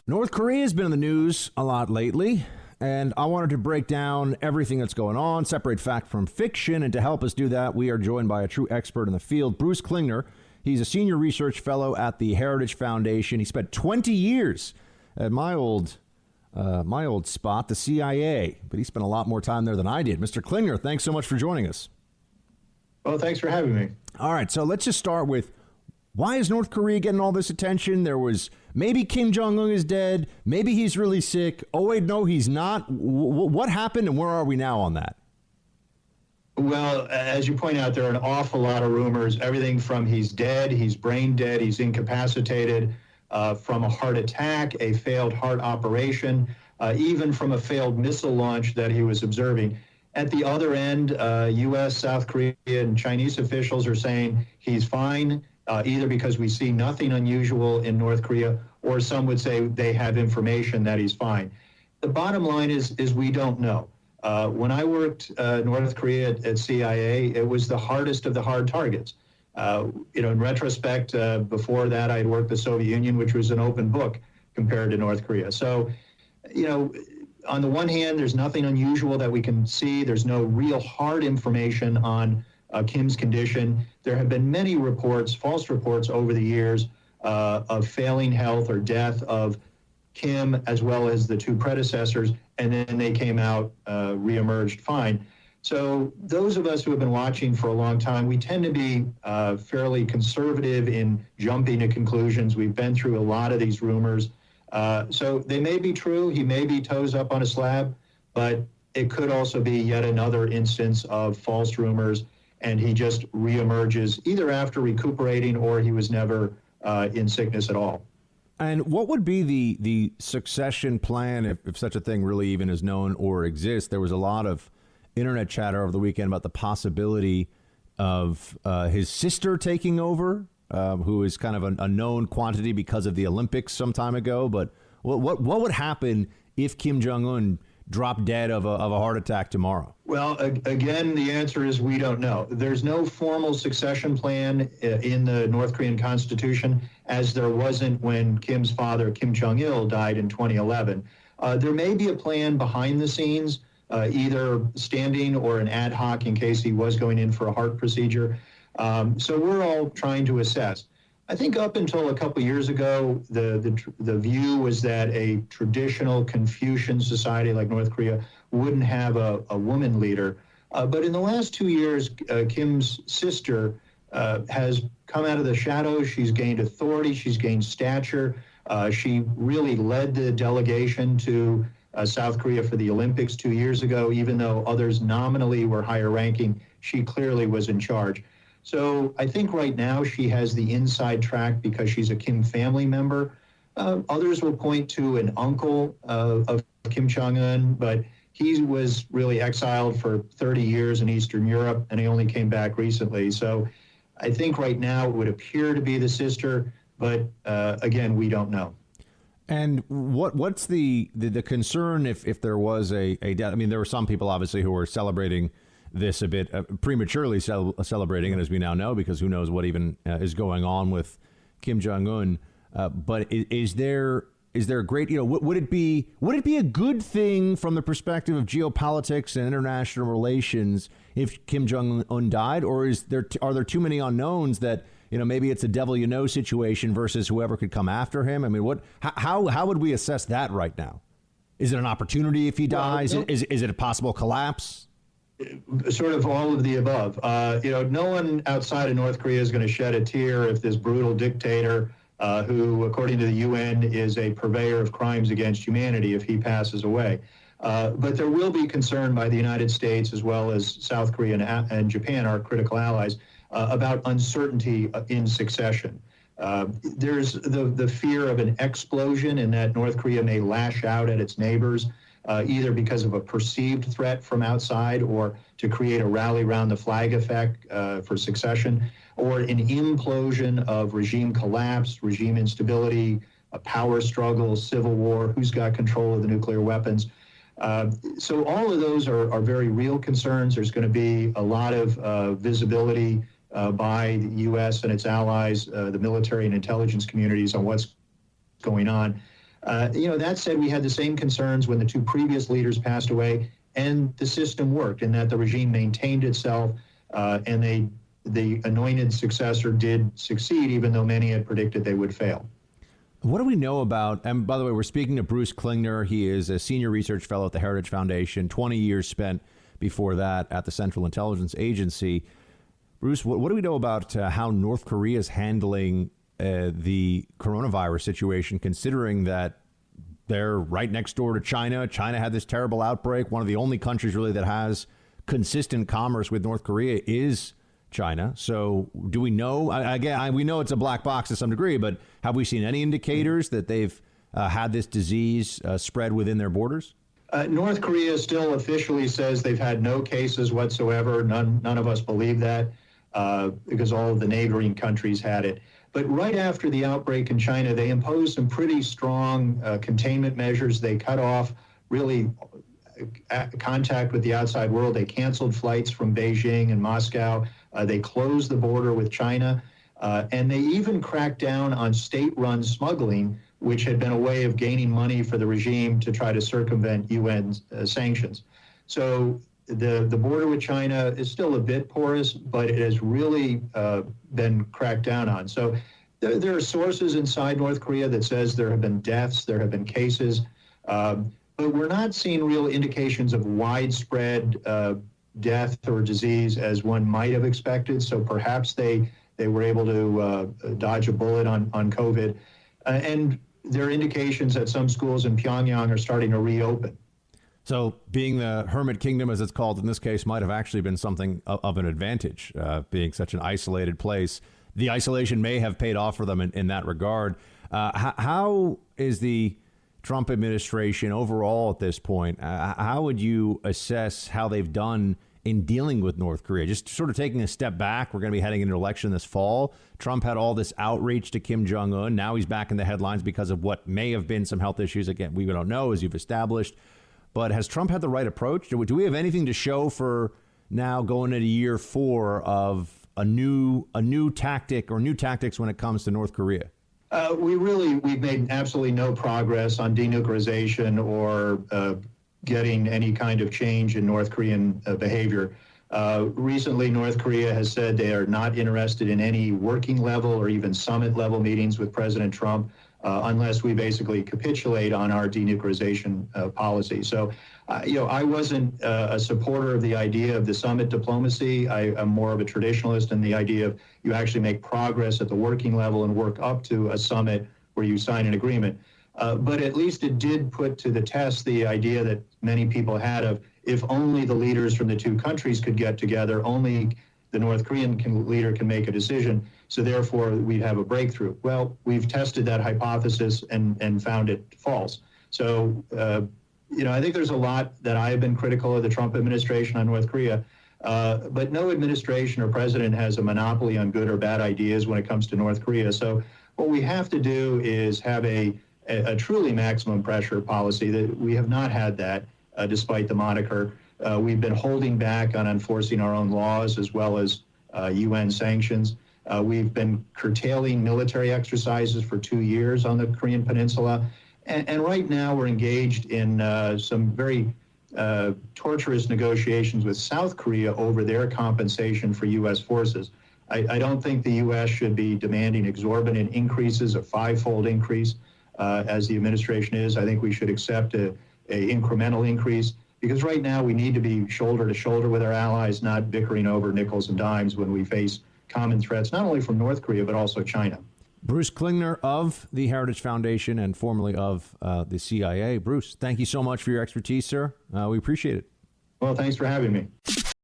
North Korea has been in the news a lot lately, and I wanted to break down everything that's going on, separate fact from fiction, and to help us do that, we are joined by a true expert in the field, Bruce Klingner. He's a senior research fellow at the Heritage Foundation. He spent 20 years at my old spot, the CIA, but he spent a lot more time there than I did. Mr. Klingner, thanks so much for joining us. Well, thanks for having me. All right, so let's just start with, why is North Korea getting all this attention? There was maybe Kim Jong-un is dead. Maybe he's really sick. Oh, wait, no, he's not. What happened and where are we now on that? Well, as you point out, there are an awful lot of rumors, everything from he's dead, he's brain dead, he's incapacitated, from a heart attack, a failed heart operation, even from a failed missile launch that he was observing. At the other end, U.S., South Korea, and Chinese officials are saying he's fine, either because we see nothing unusual in North Korea, or some would say they have information that he's fine. The bottom line is we don't know. When I worked North Korea at CIA, it was the hardest of the hard targets. In retrospect, before that, I'd worked the Soviet Union, which was an open book compared to North Korea. So, on the one hand, there's nothing unusual that we can see. There's no real hard information on Kim's condition. There have been many reports, false reports over the years of failing health or death of Kim as well as the two predecessors, and then they came out, reemerged fine. So those of us who have been watching for a long time, we tend to be fairly conservative in jumping to conclusions. We've been through a lot of these rumors. So they may be true. He may be toes up on a slab, but it could also be yet another instance of false rumors, and he just reemerges either after recuperating or he was never in sickness at all. And what would be the succession plan if such a thing really even is known or exists? There was a lot of internet chatter over the weekend about the possibility of his sister taking over, who is kind of a known quantity because of the Olympics some time ago. But what would happen if Kim Jong-un dropped dead of a heart attack tomorrow? Well, again, the answer is we don't know. There's no formal succession plan in the North Korean constitution, as there wasn't when Kim's father, Kim Jong-il, died in 2011. There may be a plan behind the scenes, either standing or an ad hoc in case he was going in for a heart procedure. So we're all trying to assess. I think up until a couple years ago, the view was that a traditional Confucian society like North Korea wouldn't have a woman leader. But in the last 2 years, Kim's sister has come out of the shadows. She's gained authority. She's gained stature. She really led the delegation to South Korea for the Olympics 2 years ago. Even though others nominally were higher ranking, she clearly was in charge. So I think right now she has the inside track because she's a Kim family member. Others will point to an uncle of Kim Jong-un, but he was really exiled for 30 years in Eastern Europe, and he only came back recently. So I think right now it would appear to be the sister, but again, we don't know. And what's the concern if there was a death? I mean, there were some people obviously who were celebrating this a bit prematurely celebrating it, as we now know, because who knows what even is going on with Kim Jong-un. But is there a great, would it be a good thing from the perspective of geopolitics and international relations if Kim Jong-un died, or are there too many unknowns that maybe it's a devil situation versus whoever could come after him? I mean, how would we assess that right now? Is it an opportunity if he dies? Well, is it a possible collapse? Sort of all of the above. No one outside of North Korea is going to shed a tear if this brutal dictator, who, according to the UN, is a purveyor of crimes against humanity, if he passes away. But there will be concern by the United States as well as South Korea and Japan, our critical allies, about uncertainty in succession. There's the fear of an explosion in that North Korea may lash out at its neighbors, either because of a perceived threat from outside or to create a rally round the flag effect for succession, or an implosion of regime collapse, regime instability, a power struggle, civil war, who's got control of the nuclear weapons. So all of those are very real concerns. There's going to be a lot of visibility by the U.S. and its allies, the military and intelligence communities, on what's going on. That said, we had the same concerns when the two previous leaders passed away, and the system worked in that the regime maintained itself, and the anointed successor did succeed, even though many had predicted they would fail. What do we know about, and by the way, we're speaking to Bruce Klingner. He is a senior research fellow at the Heritage Foundation, 20 years spent before that at the Central Intelligence Agency. Bruce, what do we know about how North Korea is handling the coronavirus situation, considering that they're right next door to China? China had this terrible outbreak. One of the only countries really that has consistent commerce with North Korea is China. So do we know, again, we know it's a black box to some degree, but have we seen any indicators that they've had this disease spread within their borders? North Korea still officially says they've had no cases whatsoever. None of us believe that because all of the neighboring countries had it. But right after the outbreak in China, they imposed some pretty strong containment measures. They cut off really contact with the outside world. They canceled flights from Beijing and Moscow. They closed the border with China. And they even cracked down on state-run smuggling, which had been a way of gaining money for the regime to try to circumvent UN sanctions. So the border with China is still a bit porous, but it has really been cracked down on. So there are sources inside North Korea that says there have been deaths, there have been cases, but we're not seeing real indications of widespread death or disease as one might have expected. So perhaps they were able to dodge a bullet on COVID. And there are indications that some schools in Pyongyang are starting to reopen. So being the hermit kingdom, as it's called in this case, might have actually been something of an advantage, being such an isolated place. The isolation may have paid off for them in that regard. How is the Trump administration overall at this point? How would you assess how they've done in dealing with North Korea? Just sort of taking a step back, we're going to be heading into an election this fall. Trump had all this outreach to Kim Jong-un. Now he's back in the headlines because of what may have been some health issues. Again, we don't know, as you've established. But has Trump had the right approach? Do we have anything to show for now going into year 4 of a new tactic or new tactics when it comes to North Korea? We've made absolutely no progress on denuclearization or getting any kind of change in North Korean behavior. Recently, North Korea has said they are not interested in any working level or even summit level meetings with President Trump unless we basically capitulate on our denuclearization policy. So, I wasn't a supporter of the idea of the summit diplomacy. I'm more of a traditionalist in the idea of you actually make progress at the working level and work up to a summit where you sign an agreement. But at least it did put to the test the idea that many people had of if only the leaders from the two countries could get together, only the North Korean leader can make a decision, so therefore we'd have a breakthrough. Well, we've tested that hypothesis and found it false. So, I think there's a lot that I've been critical of the Trump administration on North Korea, but no administration or president has a monopoly on good or bad ideas when it comes to North Korea. So what we have to do is have a truly maximum pressure policy. That we have not had that, despite the moniker. We've been holding back on enforcing our own laws as well as UN sanctions. We've been curtailing military exercises for 2 years on the Korean Peninsula. And right now we're engaged in some very torturous negotiations with South Korea over their compensation for U.S. forces. I don't think the U.S. should be demanding exorbitant increases, a 5-fold increase, as the administration is. I think we should accept a incremental increase, because right now we need to be shoulder to shoulder with our allies, not bickering over nickels and dimes when we face common threats, not only from North Korea, but also China. Bruce Klingner of the Heritage Foundation and formerly of the CIA. Bruce, thank you so much for your expertise, sir. We appreciate it. Well, thanks for having me.